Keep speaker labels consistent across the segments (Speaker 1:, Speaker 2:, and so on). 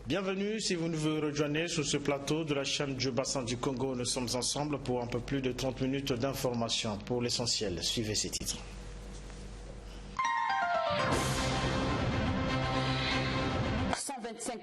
Speaker 1: Bienvenue si vous nous rejoignez sur ce plateau de la chaîne du bassin du Congo. Nous sommes ensemble pour un peu plus de 30 minutes d'information. Pour l'essentiel, suivez ces titres.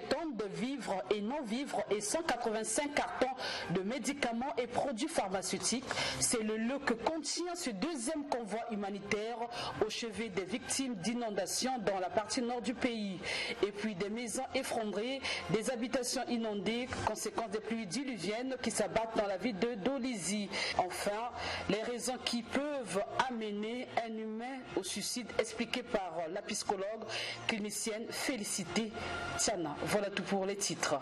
Speaker 2: Tonnes de vivres et non-vivres et 185 cartons de médicaments et produits pharmaceutiques. C'est le lot que contient ce deuxième convoi humanitaire au chevet des victimes d'inondations dans la partie nord du pays. Et puis des maisons effondrées, des habitations inondées, conséquence des pluies diluviennes qui s'abattent dans la ville de Dolisie. Enfin, les raisons qui peuvent amener un humain au suicide expliquées par la psychologue clinicienne Félicité Tiana. Voilà tout pour les titres.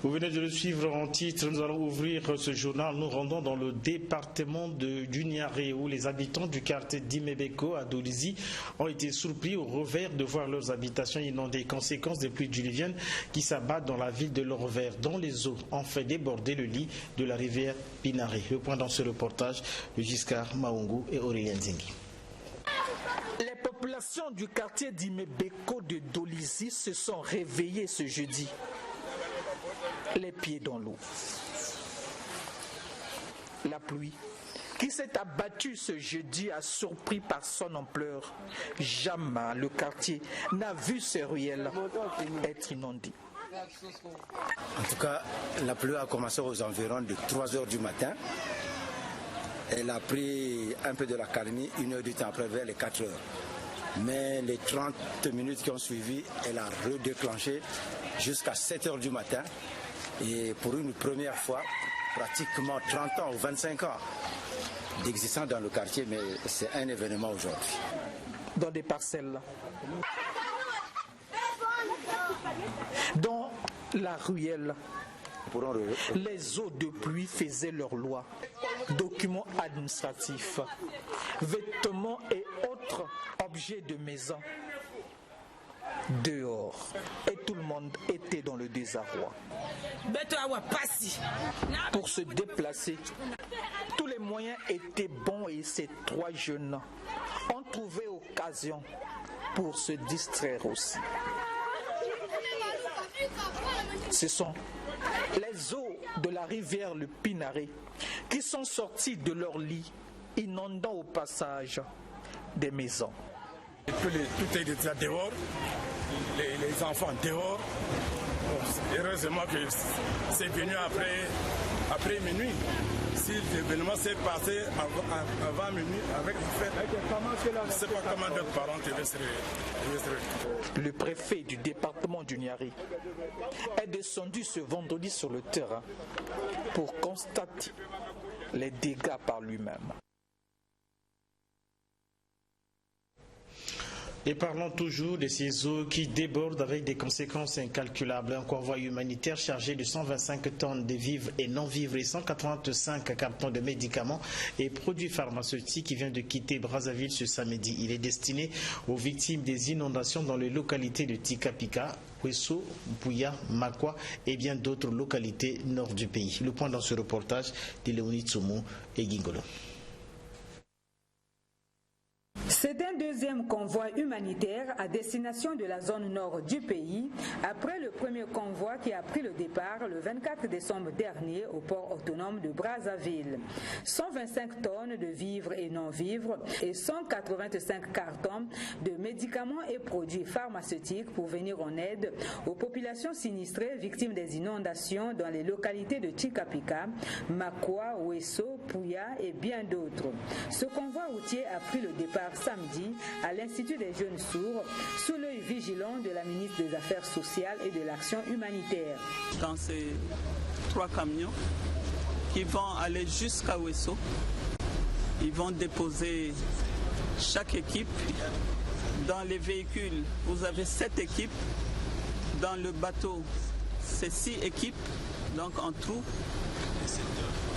Speaker 1: Vous venez de le suivre en titre. Nous allons ouvrir ce journal. Nous rendons dans le département du Niari où les habitants du quartier d'Imebeko à Dolisie ont été surpris au revers de voir leurs habitations inondées. Conséquence des pluies diluviennes qui s'abattent dans la ville de l'Orvers, dont les eaux ont fait déborder le lit de la rivière Pinari. Le point dans ce reportage de Giscard Maungu et Aurélien Zingi.
Speaker 3: Les populations du quartier d'Imebeko de Dolisie se sont réveillées ce jeudi, les pieds dans l'eau. La pluie qui s'est abattue ce jeudi a surpris par son ampleur. Jamais le quartier n'a vu ses ruelles être inondées.
Speaker 4: En tout cas, la pluie a commencé aux environs de 3 heures du matin. Elle a pris un peu de la calmie, 1 heure du temps après, vers les 4 heures. Mais les 30 minutes qui ont suivi, elle a redéclenché jusqu'à 7 heures du matin. Et pour une première fois, pratiquement 30 ans ou 25 ans d'existence dans le quartier, mais c'est un événement aujourd'hui.
Speaker 3: Dans des parcelles, dans la ruelle, les eaux de pluie faisaient leur loi. Documents administratifs, vêtements et autres objets de maison dehors. Et tout le monde était dans le désarroi. Pour se déplacer, tous les moyens étaient bons et ces 3 jeunes ont trouvé occasion pour se distraire aussi. Ce sont les eaux de la rivière le Pinari qui sont sorties de leur lit, inondant au passage des maisons.
Speaker 5: Tout est déjà dehors, les enfants dehors. Heureusement que c'est venu après minuit. Si l'événement s'est passé avant minuit avec une fête, je ne sais pas comment d'autres parents devaient se réveiller.
Speaker 3: Le préfet du département du Niari est descendu ce vendredi sur le terrain pour constater les dégâts par lui-même.
Speaker 1: Et parlons toujours de ces eaux qui débordent avec des conséquences incalculables. Un convoi humanitaire chargé de 125 tonnes de vivres et non-vivres et 185 cartons de médicaments et produits pharmaceutiques qui vient de quitter Brazzaville ce samedi. Il est destiné aux victimes des inondations dans les localités de Tikapika, Wesso, Bouya, Makwa et bien d'autres localités nord du pays. Le point dans ce reportage de Léonie Tsoumou et Gingolo.
Speaker 6: C'est un deuxième convoi humanitaire à destination de la zone nord du pays, après le premier convoi qui a pris le départ le 24 décembre dernier au port autonome de Brazzaville. 125 tonnes de vivres et non-vivres et 185 cartons de médicaments et produits pharmaceutiques pour venir en aide aux populations sinistrées victimes des inondations dans les localités de Tikapika, Makwa, Wesso, Bouya et bien d'autres. Ce convoi routier a pris le départ samedi à l'Institut des jeunes sourds sous l'œil vigilant de la ministre des Affaires sociales et de l'Action humanitaire.
Speaker 7: Dans ces 3 camions qui vont aller jusqu'à Wesso, ils vont déposer chaque équipe. Dans les véhicules, vous avez 7 équipes. Dans le bateau, c'est 6 équipes. Donc en tout,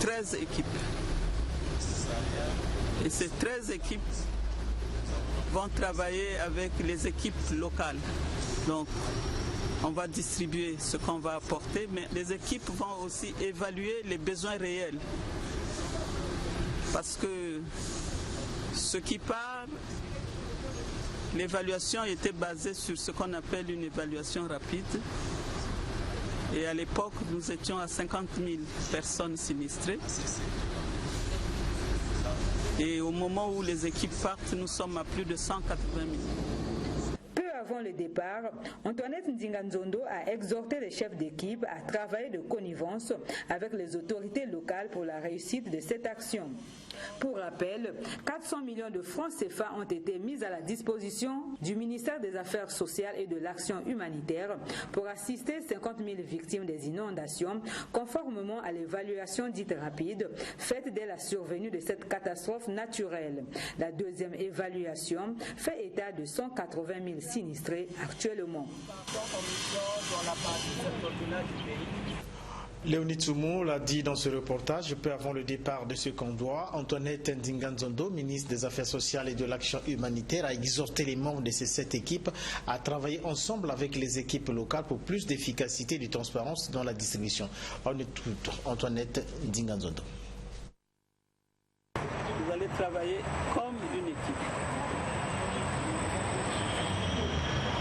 Speaker 7: 13 équipes. Et ces 13 équipes vont travailler avec les équipes locales. Donc, on va distribuer ce qu'on va apporter, mais les équipes vont aussi évaluer les besoins réels. Parce que ce qui part L'évaluation était basée sur ce qu'on appelle une évaluation rapide. Et à l'époque, nous étions à 50 000 personnes sinistrées. Et au moment où les équipes partent, nous sommes à plus de 180 000.
Speaker 6: Avant le départ, Antoinette Ndinganzondo a exhorté les chefs d'équipe à travailler de connivence avec les autorités locales pour la réussite de cette action. Pour rappel, 400 millions de francs CFA ont été mis à la disposition du ministère des Affaires sociales et de l'Action humanitaire pour assister 50 000 victimes des inondations, conformément à l'évaluation dite rapide faite dès la survenue de cette catastrophe naturelle. La deuxième évaluation fait état de 180 000 sinistrés actuellement.
Speaker 1: Léonie Tsoumou l'a dit dans ce reportage, peu avant le départ de ce convoi, Antoinette Ndinganzondo, ministre des Affaires sociales et de l'Action humanitaire, a exhorté les membres de ces 7 équipes à travailler ensemble avec les équipes locales pour plus d'efficacité et de transparence dans la distribution. On écoute Antoinette Ndinganzondo.
Speaker 7: Vous allez travailler comme une équipe.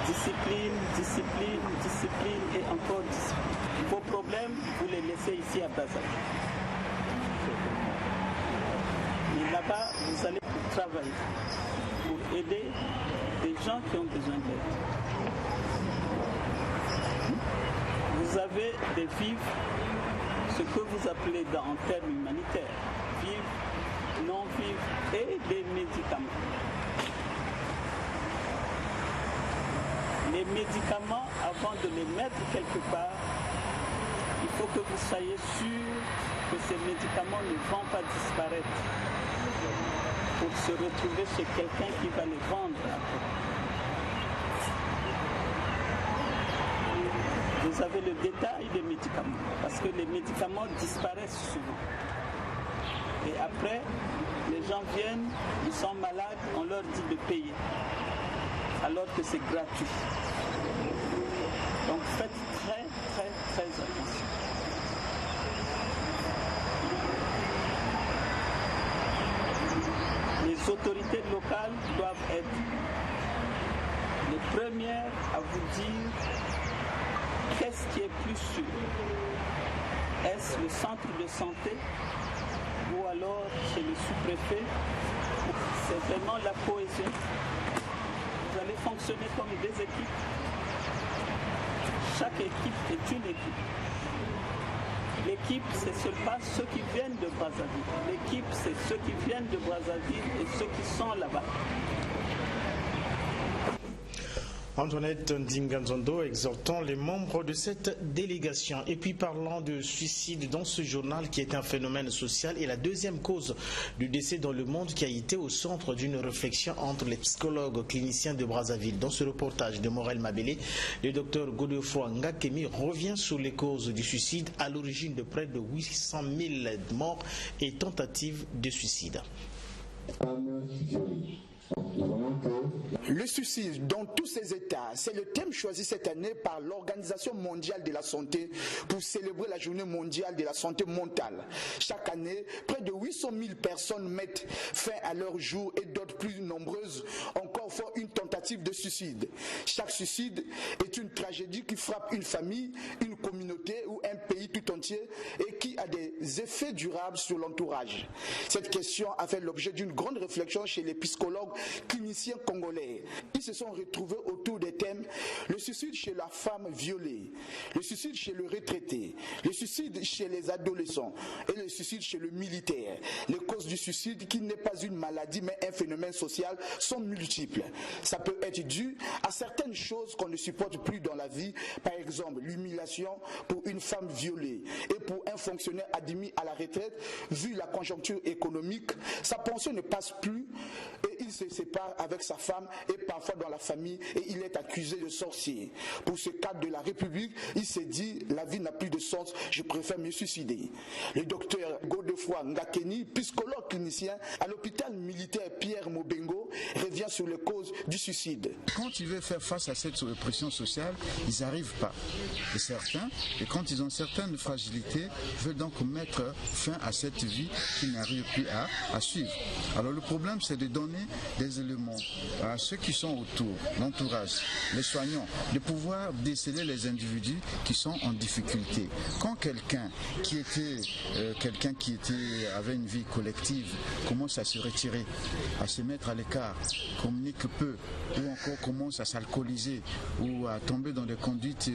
Speaker 7: Discipline, discipline, discipline et encore discipline. Vos problèmes, vous les laissez ici à Brazzaville. Et là-bas, vous allez travailler pour aider des gens qui ont besoin d'aide. Vous avez des vivres, ce que vous appelez en termes humanitaires, vivres, non-vivres et des médicaments. Les médicaments, avant de les mettre quelque part, il faut que vous soyez sûr que ces médicaments ne vont pas disparaître pour se retrouver chez quelqu'un qui va les vendre après. Vous avez le détail des médicaments, parce que les médicaments disparaissent souvent. Et après, les gens viennent, ils sont malades, on leur dit de payer, alors que c'est gratuit. Donc faites très, très, très attention. Les autorités locales doivent être les premières à vous dire qu'est-ce qui est plus sûr. Est-ce le centre de santé ou alors chez le sous-préfet? C'est vraiment la cohésion. Vous allez fonctionner comme des équipes. Chaque équipe est une équipe. L'équipe, c'est seulement ceux qui viennent de Brazzaville. L'équipe, c'est ceux qui viennent de Brazzaville et ceux qui sont là-bas.
Speaker 1: Antoinette Ndinganzondo exhortant les membres de cette délégation. Et puis parlant de suicide dans ce journal qui est un phénomène social et la deuxième cause du décès dans le monde qui a été au centre d'une réflexion entre les psychologues cliniciens de Brazzaville. Dans ce reportage de Morel Mabélé, le docteur Godefroy Ngakemi revient sur les causes du suicide à l'origine de près de 800 000 morts et tentatives de suicide.
Speaker 8: Le suicide dans tous ses états, c'est le thème choisi cette année par l'Organisation mondiale de la santé pour célébrer la journée mondiale de la santé mentale. Chaque année, près de 800 000 personnes mettent fin à leur jour et d'autres plus nombreuses encore font une tentative de suicide. Chaque suicide est une tragédie qui frappe une famille, une communauté ou un pays tout entier et qui a des effets durables sur l'entourage. Cette question a fait l'objet d'une grande réflexion chez les psychologues cliniciens congolais. Ils se sont retrouvés autour des thèmes le suicide chez la femme violée, le suicide chez le retraité, le suicide chez les adolescents et le suicide chez le militaire. Les causes du suicide, qui n'est pas une maladie mais un phénomène social, sont multiples. Ça peut être dû à certaines choses qu'on ne supporte plus dans la vie, par exemple l'humiliation pour une femme violée et pour un fonctionnaire admis à la retraite, vu la conjoncture économique, sa pension ne passe plus et il se sépare avec sa femme et parfois dans la famille et il est accusé de sorcier. Pour ce cadre de la République, il s'est dit la vie n'a plus de sens, je préfère me suicider. Le docteur Godefroy Ngakemi, psychologue clinicien à l'hôpital militaire Pierre Mobengo, revient revient sur les causes du suicide.
Speaker 9: Quand ils veulent faire face à cette pression sociale, ils n'arrivent pas. Et certains, et quand ils ont certaines fragilités, veulent donc mettre fin à cette vie qu'ils n'arrivent plus à suivre. Alors le problème, c'est de donner des éléments à ceux qui sont autour, l'entourage, les soignants, de pouvoir déceler les individus qui sont en difficulté. Quand quelqu'un qui avait une vie collective commence à se retirer, à se mettre à l'écart, communique peu, ou encore commence à s'alcooliser, ou à tomber dans des conduites,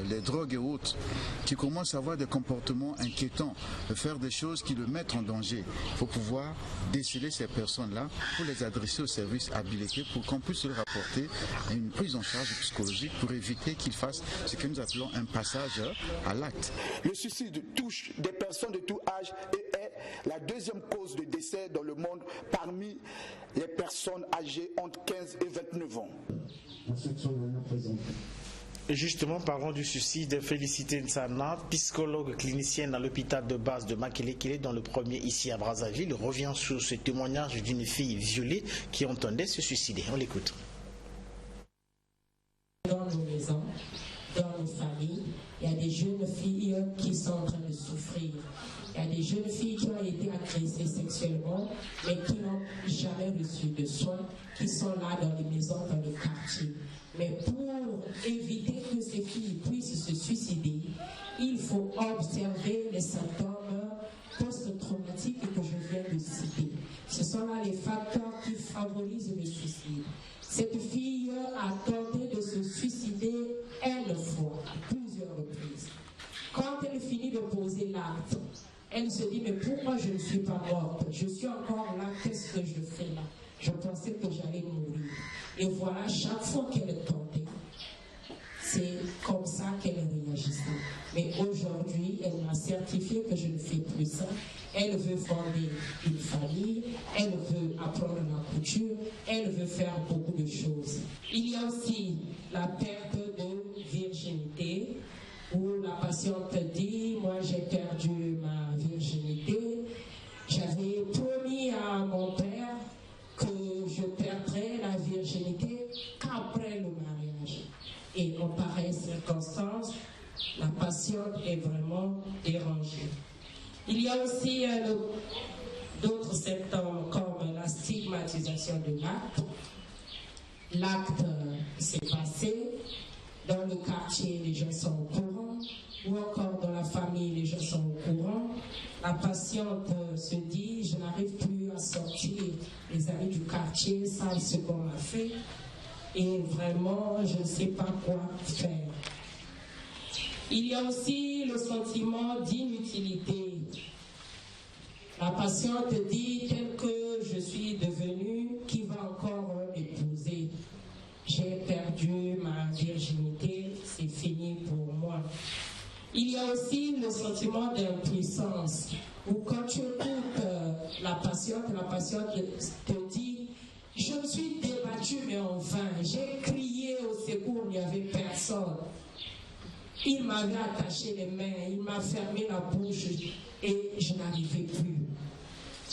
Speaker 9: les drogues et autres, qui commencent à avoir des comportements inquiétants, de faire des choses qui le mettent en danger. Il faut pouvoir déceler ces personnes-là pour les adresser aux services habilités pour qu'on puisse leur apporter une prise en charge psychologique pour éviter qu'ils fassent ce que nous appelons un passage à l'acte.
Speaker 8: Le suicide touche des personnes de tout âge et est la deuxième cause de décès dans le monde parmi les personnes âgées entre 15 et 29 ans.
Speaker 1: Justement, parlons du suicide. Félicité Nsana, psychologue clinicienne à l'hôpital de base de Makelekele, dans le premier ici à Brazzaville, revient sur ce témoignage d'une fille violée qui entendait se suicider. On l'écoute.
Speaker 10: Dans nos maisons, dans nos familles, il y a des jeunes filles qui sont en train de souffrir. Il y a des jeunes filles qui ont été agressées sexuellement, mais qui n'ont jamais reçu de soins, qui sont là dans les maisons, dans les quartiers. Mais pour éviter que ces filles puissent se suicider, il faut observer les symptômes post-traumatiques que je viens de citer. Ce sont là les facteurs qui favorisent le suicide. Cette fille a tenté de se suicider une fois, à plusieurs reprises. Quand elle finit de poser l'acte, elle se dit, mais pourquoi je ne suis pas morte? Je suis encore là, qu'est-ce que je fais là? Je pensais que j'allais mourir. Et voilà, chaque fois qu'elle tentait, c'est comme ça qu'elle réagissait. Mais aujourd'hui, elle m'a certifié que je ne fais plus ça. Elle veut fonder une famille, elle veut apprendre la couture, elle veut faire beaucoup de choses. Il y a aussi la perte de virginité, où la patiente dit, moi j'ai perdu ma virginité, j'avais promis à mon père que je perdrais la virginité qu'après le mariage. Et en pareille circonstance, la patiente est vraiment dérangée. Il y a aussi d'autres symptômes comme la stigmatisation de l'acte. L'acte s'est passé, dans le quartier les gens sont au courant, ou encore dans la famille les gens sont au courant. La patiente se dit, je n'arrive plus à sortir, les amis du quartier savent ce qu'on a fait et vraiment je ne sais pas quoi faire. Il y a aussi le sentiment d'inutilité. La patiente dit, tel que je suis devenue, qui va encore m'épouser? J'ai perdu ma virginité, c'est fini pour moi. Il y a aussi le sentiment d'impuissance, où quand tu écoutes la patiente te dit, je me suis débattue mais en vain, j'ai crié au secours, il n'y avait personne. Il m'avait attaché les mains, il m'a fermé la bouche et je n'arrivais plus.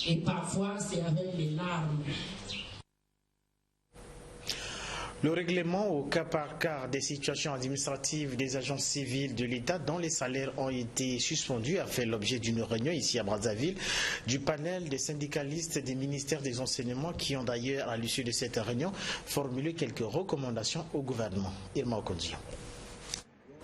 Speaker 10: Et parfois c'est avec les larmes.
Speaker 1: Le règlement au cas par cas des situations administratives des agents civils de l'État dont les salaires ont été suspendus a fait l'objet d'une réunion ici à Brazzaville du panel des syndicalistes des ministères des enseignements qui ont d'ailleurs, à l'issue de cette réunion, formulé quelques recommandations au gouvernement. Irma Okonji.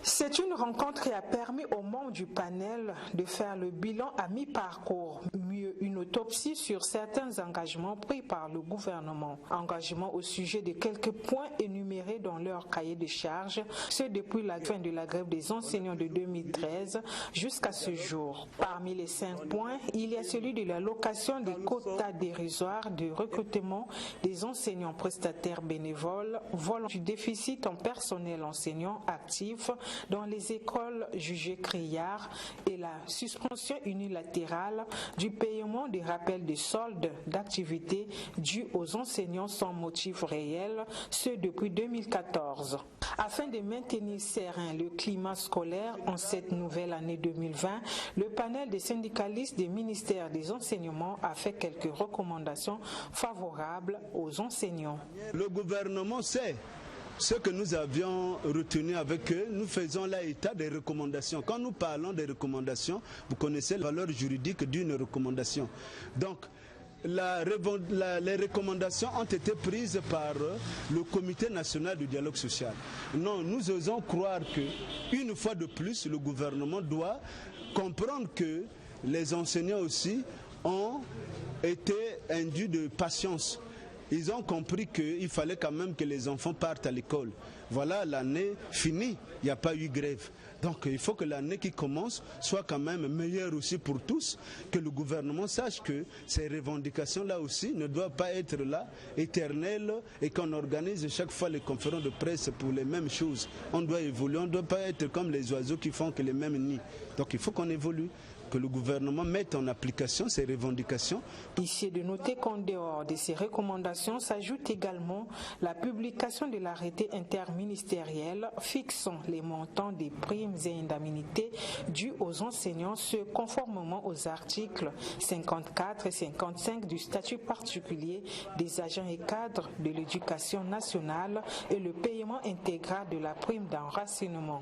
Speaker 3: C'est une rencontre qui a permis aux membres du panel de faire le bilan à mi-parcours, mieux une autopsie sur certains engagements pris par le gouvernement. Engagements au sujet de quelques points énumérés dans leur cahier de charges, ce depuis la fin de la grève des enseignants de 2013 jusqu'à ce jour. Parmi les 5 points, il y a celui de l'allocation des quotas dérisoires de recrutement des enseignants prestataires bénévoles, volant du déficit en personnel enseignant actif dans les écoles jugées criards et la suspension unilatérale du paiement des rappels de soldes d'activités dus aux enseignants sans motif réel, ce depuis 2014. Afin de maintenir serein le climat scolaire en cette nouvelle année 2020, le panel des syndicalistes des ministères des enseignements a fait quelques recommandations favorables aux enseignants.
Speaker 11: Le gouvernement sait ce que nous avions retenu avec eux. Nous faisons là état des recommandations. Quand nous parlons des recommandations, vous connaissez la valeur juridique d'une recommandation. Donc, les recommandations ont été prises par le Comité national du dialogue social. Non, nous osons croire qu'une fois de plus, le gouvernement doit comprendre que les enseignants aussi ont été induits de patience. Ils ont compris qu'il fallait quand même que les enfants partent à l'école. Voilà l'année finie, il n'y a pas eu grève. Donc il faut que l'année qui commence soit quand même meilleure aussi pour tous, que le gouvernement sache que ces revendications-là aussi ne doivent pas être là, éternelles, et qu'on organise chaque fois les conférences de presse pour les mêmes choses. On doit évoluer, on ne doit pas être comme les oiseaux qui font que les mêmes nids. Donc il faut qu'on évolue, que le gouvernement mette en application ces revendications.
Speaker 3: Il est de noter qu'en dehors de ces recommandations s'ajoute également la publication de l'arrêté interministériel fixant les montants des primes et indemnités dues aux enseignants, ce conformément aux articles 54 et 55 du statut particulier des agents et cadres de l'éducation nationale et le paiement intégral de la prime d'enracinement.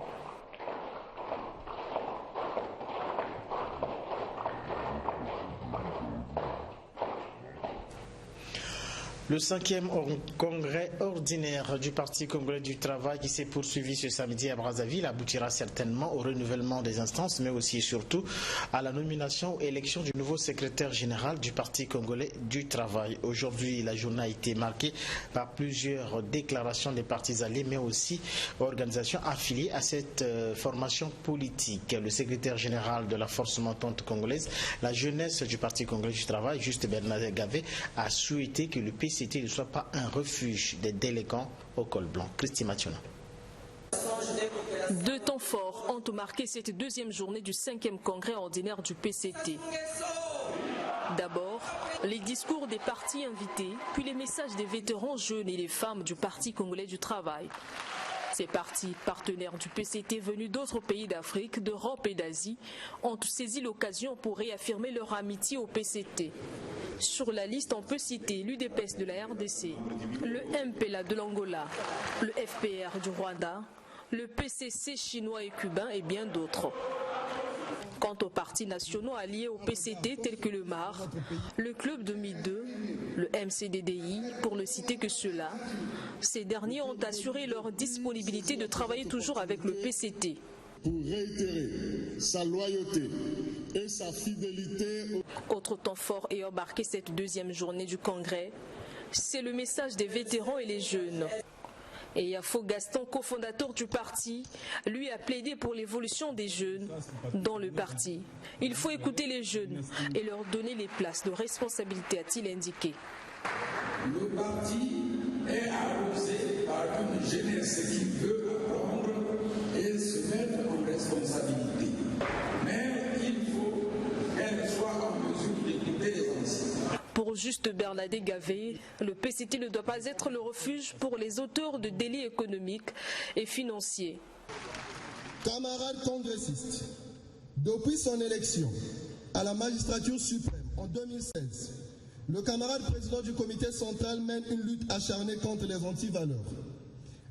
Speaker 1: Le 5e congrès ordinaire du Parti congolais du travail qui s'est poursuivi ce samedi à Brazzaville aboutira certainement au renouvellement des instances, mais aussi et surtout à la nomination ou élection du nouveau secrétaire général du Parti congolais du travail. Aujourd'hui, la journée a été marquée par plusieurs déclarations des partis alliés, mais aussi organisations affiliées à cette formation politique. Le secrétaire général de la force montante congolaise, la jeunesse du Parti congolais du travail, Juste Bernadette Gavé, a souhaité que le PCT ne soit pas un refuge des délinquants au col blanc. Christy Mathiona.
Speaker 12: Deux temps forts ont marqué cette deuxième journée du 5e congrès ordinaire du PCT. D'abord, les discours des partis invités, puis les messages des vétérans jeunes et les femmes du Parti congolais du travail. Ces partis partenaires du PCT venus d'autres pays d'Afrique, d'Europe et d'Asie ont saisi l'occasion pour réaffirmer leur amitié au PCT. Sur la liste, on peut citer l'UDPS de la RDC, le MPLA de l'Angola, le FPR du Rwanda, le PCC chinois et cubain et bien d'autres. Quant aux partis nationaux alliés au PCT tels que le MAR, le Club 2002, le MCDDI, pour ne citer que ceux-là, ces derniers ont assuré leur disponibilité de travailler toujours avec le PCT.
Speaker 13: Pour réitérer sa loyauté et sa fidélité.
Speaker 12: Autre temps fort ayant marqué cette deuxième journée du congrès, c'est le message des vétérans et les jeunes. Et Yafo Gaston, cofondateur du parti, lui a plaidé pour l'évolution des jeunes dans le parti. Il faut écouter les jeunes et leur donner les places de responsabilité, a-t-il indiqué.
Speaker 14: Le parti est arrosé par une jeunesse qui veut apprendre et se mettre en responsabilité. Mais il faut qu'elle soit en mesure d'écouter les anciens.
Speaker 12: Pour Juste Bernadette Gavé, le PCT ne doit pas être le refuge pour les auteurs de délits économiques et financiers.
Speaker 13: Camarades congressistes, depuis son élection à la magistrature suprême en 2016, le camarade président du comité central mène une lutte acharnée contre les antivaleurs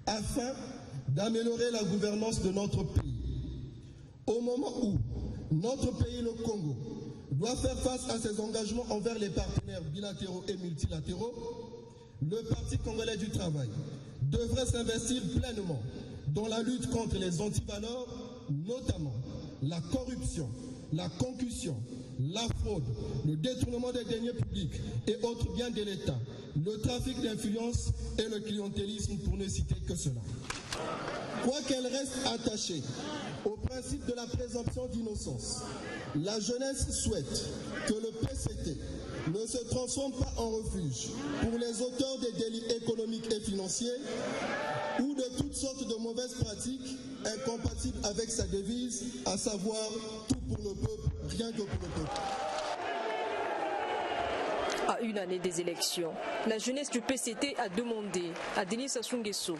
Speaker 13: afin d'améliorer la gouvernance de notre pays. Au moment où notre pays, le Congo, doit faire face à ses engagements envers les partenaires bilatéraux et multilatéraux, le Parti congolais du travail devrait s'investir pleinement dans la lutte contre les antivaleurs, notamment la corruption, la concussion, la fraude, le détournement des deniers publics et autres biens de l'État, le trafic d'influence et le clientélisme, pour ne citer que cela. Quoiqu'elle reste attachée au principe de la présomption d'innocence, la jeunesse souhaite que le PCT ne se transforme pas en refuge pour les auteurs des délits économiques et financiers ou de toutes sortes de mauvaises pratiques incompatibles avec sa devise, à savoir tout pour le peuple, rien que pour le peuple.
Speaker 12: À une année des élections, la jeunesse du PCT a demandé à Denis Sassou Nguesso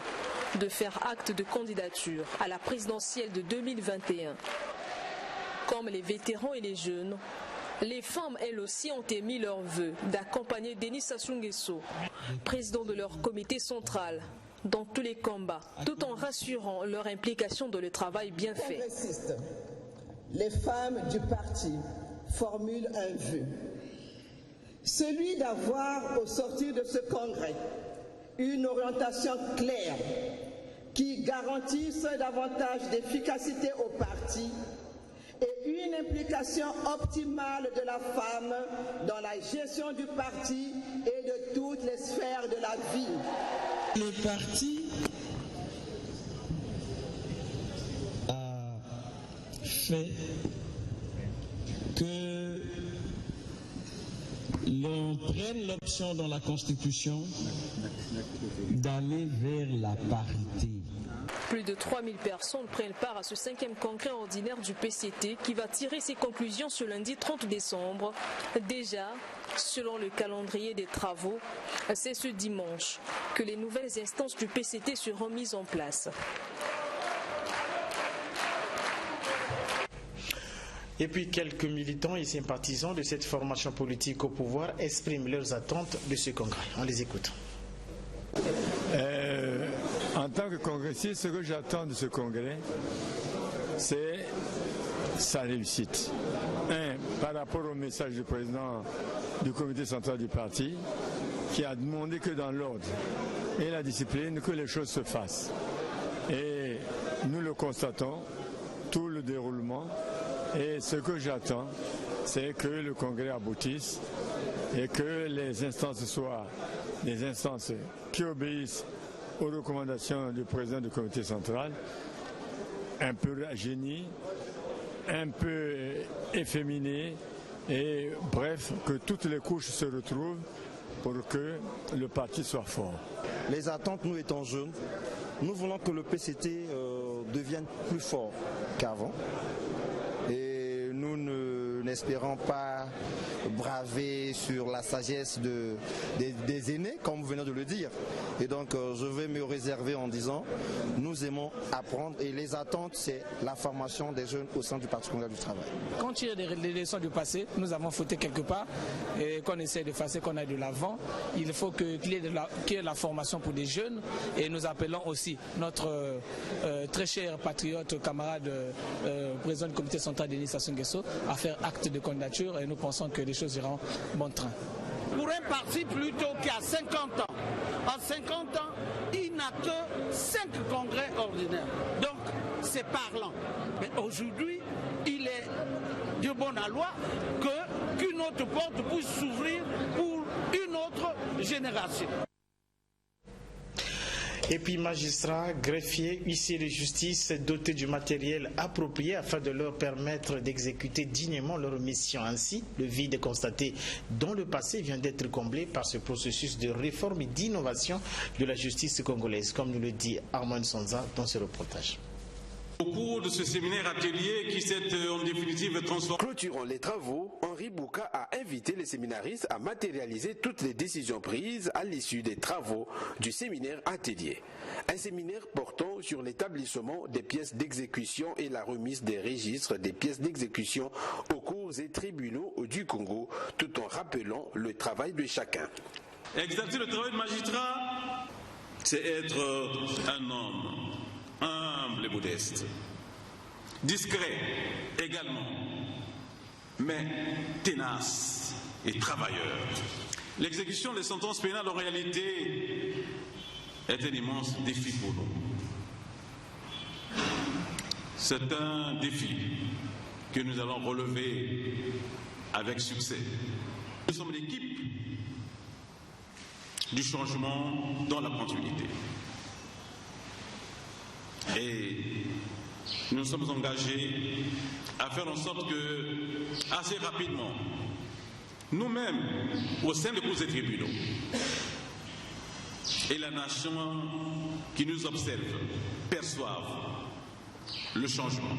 Speaker 12: de faire acte de candidature à la présidentielle de 2021. Comme les vétérans et les jeunes, les femmes, elles aussi, ont émis leur vœu d'accompagner Denis Sassou Nguesso, président de leur comité central, dans tous les combats, tout en rassurant leur implication dans le travail bien fait.
Speaker 15: Les femmes du parti formulent un vœu, celui d'avoir au sortir de ce congrès une orientation claire qui garantisse davantage d'efficacité au parti et une implication optimale de la femme dans la gestion du parti et de toutes les sphères de la vie.
Speaker 16: Le parti a fait que l'on prenne l'option dans la Constitution d'aller vers la parité.
Speaker 12: Plus de 3000 personnes prennent part à ce 5e congrès ordinaire du PCT qui va tirer ses conclusions ce lundi 30 décembre. Déjà, selon le calendrier des travaux, c'est ce dimanche que les nouvelles instances du PCT seront mises en place.
Speaker 1: Et puis quelques militants et sympathisants de cette formation politique au pouvoir expriment leurs attentes de ce congrès. On les écoute.
Speaker 17: En tant que congressiste, ce que j'attends de ce congrès, c'est sa réussite. Par rapport au message du président du comité central du parti, qui a demandé que dans l'ordre et la discipline, que les choses se fassent. Et nous le constatons, tout le déroulement. Et ce que j'attends, c'est que le congrès aboutisse et que les instances soient des instances qui obéissent aux recommandations du président du comité central, un peu rajeunies, un peu efféminées, et bref, que toutes les couches se retrouvent pour que le parti soit fort.
Speaker 18: Les attentes, nous étant jeunes, nous voulons que le PCT devienne plus fort qu'avant. Et nous n'espérons pas braver sur la sagesse des aînés, comme vous venez de le dire. Et donc je vais me réserver en disant, nous aimons apprendre et les attentes, c'est la formation des jeunes au sein du Parti congolais du travail.
Speaker 19: Quand il y a des leçons du passé, nous avons fauté quelque part et qu'on essaie de faire, qu'on aille de l'avant. Il faut qu'il y ait la formation pour des jeunes et nous appelons aussi notre très cher patriote, camarade, président du comité central Denis Sassou Nguesso à faire acte de candidature et nous pensons que les choses iront bon train.
Speaker 20: Pour un parti plutôt qui a 50 ans, en 50 ans, il n'a que 5 congrès ordinaires. Donc, c'est parlant. Mais aujourd'hui, il est de bonne loi qu'une autre porte puisse s'ouvrir pour une autre génération.
Speaker 1: Et puis magistrats, greffiers, huissiers de justice dotés du matériel approprié afin de leur permettre d'exécuter dignement leur mission. Ainsi, le vide constaté dans le passé vient d'être comblé par ce processus de réforme et d'innovation de la justice congolaise, comme nous le dit Armand Sonza dans ce reportage.
Speaker 21: Au cours de ce séminaire atelier qui s'est en définitive transformé.
Speaker 22: Clôturant les travaux, Henri Bouka a invité les séminaristes à matérialiser toutes les décisions prises à l'issue des travaux du séminaire atelier. Un séminaire portant sur l'établissement des pièces d'exécution et la remise des registres des pièces d'exécution aux cours et tribunaux du Congo, tout en rappelant le travail de chacun.
Speaker 21: Exercer le travail de magistrat, c'est être un homme humble et modeste, discret également, mais tenace et travailleur. L'exécution des sentences pénales en réalité est un immense défi pour nous. C'est un défi que nous allons relever avec succès. Nous sommes l'équipe du changement dans la continuité. Et nous sommes engagés à faire en sorte que, assez rapidement, nous-mêmes, au sein des cours et tribunaux, et la nation qui nous observe, perçoivent le changement,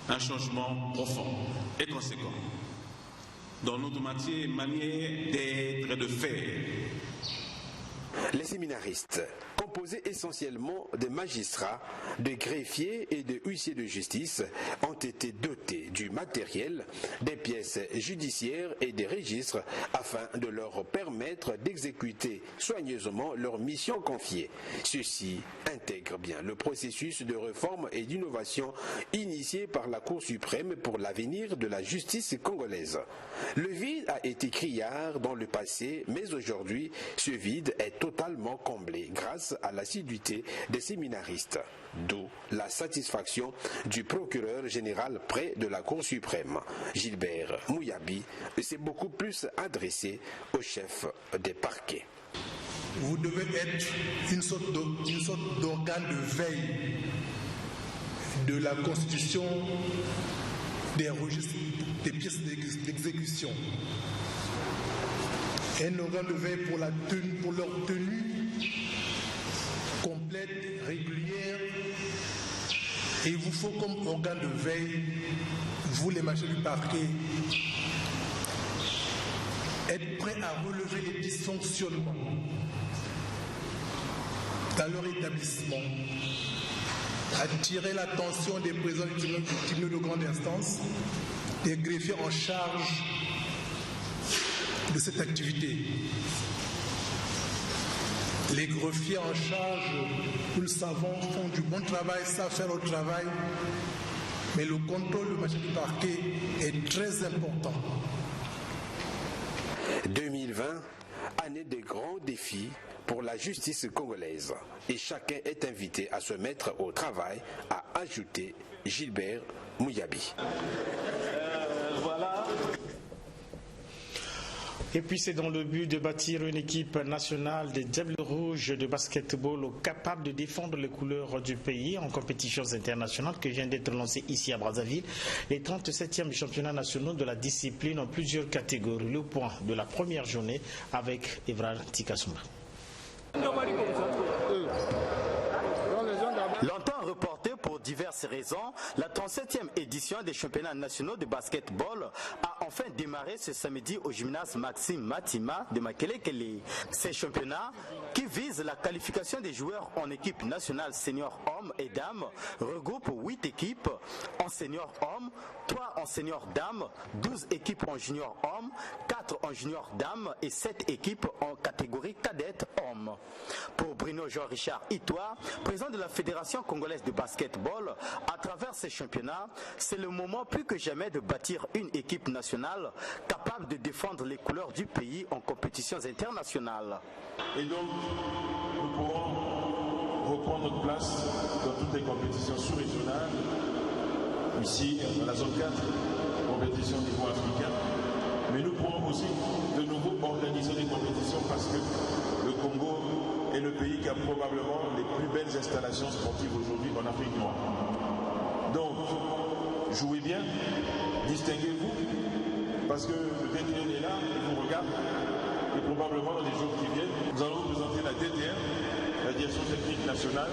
Speaker 21: un changement profond et conséquent dans notre manière d'être et de faire.
Speaker 22: Les séminaristes composée essentiellement de magistrats, de greffiers et de huissiers de justice, ont été dotés du matériel, des pièces judiciaires et des registres afin de leur permettre d'exécuter soigneusement leurs missions confiées. Ceci intègre bien le processus de réforme et d'innovation initié par la Cour suprême pour l'avenir de la justice congolaise. Le vide a été criard dans le passé, mais aujourd'hui, ce vide est totalement comblé grâce à l'assiduité des séminaristes. D'où la satisfaction du procureur général près de la Cour suprême. Gilbert Mouyabi s'est beaucoup plus adressé au chef des parquets.
Speaker 2: Vous devez être une sorte d'organe de veille de la constitution des registres, des pièces d'exécution. Un organe de veille pour leur tenue complète, régulière. Et il vous faut comme organe de veille, vous les magistrats du parquet, être prêt à relever les dysfonctionnements dans leur établissement, attirer l'attention des présidents du tribunal de grande instance, des greffiers en charge de cette activité. Les greffiers en charge, nous le savons, font du bon travail, savent faire le travail, mais le contrôle du magistrat du parquet est très important.
Speaker 22: 2020, année de grands défis pour la justice congolaise. Et chacun est invité à se mettre au travail, a ajouté Gilbert Mouyabi.
Speaker 1: Voilà. Et puis c'est dans le but de bâtir une équipe nationale des Diables Rouges de basketball capable de défendre les couleurs du pays en compétitions internationales que vient d'être lancé ici à Brazzaville. Les 37e championnats nationaux de la discipline en plusieurs catégories. Le point de la première journée avec Evra Tikasuma.
Speaker 4: Longtemps reporté pour diverses raisons, la 37e édition des championnats nationaux de basketball a enfin démarré ce samedi au gymnase Maxime Matima de Makelekele. Ces championnats, qui visent la qualification des joueurs en équipe nationale senior hommes et dames, regroupent 8 équipes en senior hommes, 3 en senior dames, 12 équipes en junior hommes, 4 en junior dames et 7 équipes en catégorie cadette hommes. Pour Bruno Jean-Richard Itoa, président de la Fédération congolaise de basketball, à travers ces championnats, c'est le moment plus que jamais de bâtir une équipe nationale capable de défendre les couleurs du pays en compétitions internationales.
Speaker 23: Et donc, nous pourrons reprendre notre place dans toutes les compétitions sous-régionales, ici dans la zone 4, compétitions au niveau africain, mais nous pourrons aussi de nouveau organiser des compétitions parce que le Congo est le pays qui a probablement les plus belles installations sportives aujourd'hui en Afrique noire. Donc, jouez bien, distinguez-vous, parce que le DTN est là, il vous regarde, et probablement dans les jours qui viennent, nous allons vous présenter la DTN, la Direction technique nationale,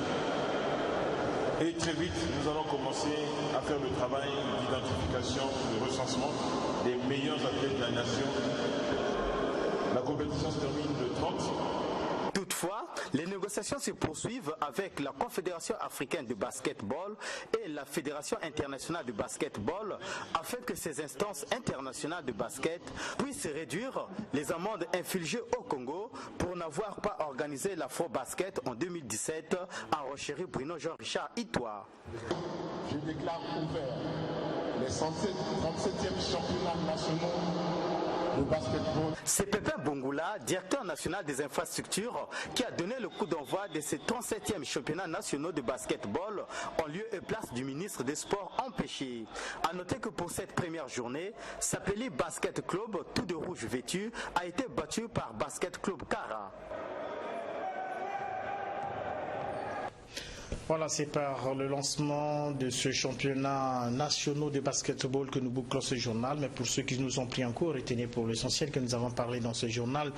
Speaker 23: et très vite, nous allons commencer à faire le travail d'identification, de recensement des meilleurs athlètes de la nation. La compétition se termine le 30.
Speaker 4: Toutefois, les négociations se poursuivent avec la Confédération africaine de basketball et la Fédération internationale de basketball afin que ces instances internationales de basket puissent réduire les amendes infligées au Congo pour n'avoir pas organisé l'Afro-Basket en 2017, a renchéri Bruno Jean-Richard Itoa.
Speaker 24: Je déclare ouvert les 37e championnats nationaux.
Speaker 4: C'est Pépin Bongoula, directeur national des infrastructures, qui a donné le coup d'envoi de ces 37e championnats nationaux de basketball en lieu et place du ministre des Sports empêché. A noter que pour cette première journée, Sapeli Basket Club, tout de rouge vêtu, a été battu par Basket Club Kara.
Speaker 1: Voilà, c'est par le lancement de ce championnat national de basketball que nous bouclons ce journal. Mais pour ceux qui nous ont pris en cours, retenez pour l'essentiel que nous avons parlé dans ce journal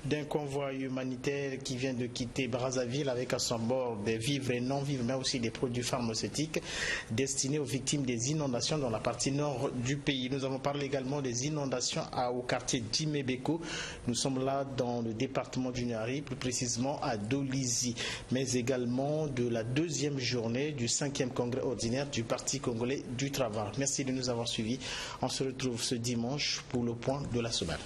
Speaker 1: d'un convoi humanitaire qui vient de quitter Brazzaville avec à son bord des vivres et non-vivres, mais aussi des produits pharmaceutiques destinés aux victimes des inondations dans la partie nord du pays. Nous avons parlé également des inondations au quartier Djimebeko. Nous sommes là dans le département du Niari, plus précisément à Dolizy, mais également de la deuxième journée du 5e congrès ordinaire du Parti congolais du travail. Merci de nous avoir suivis. On se retrouve ce dimanche pour le point de la semaine.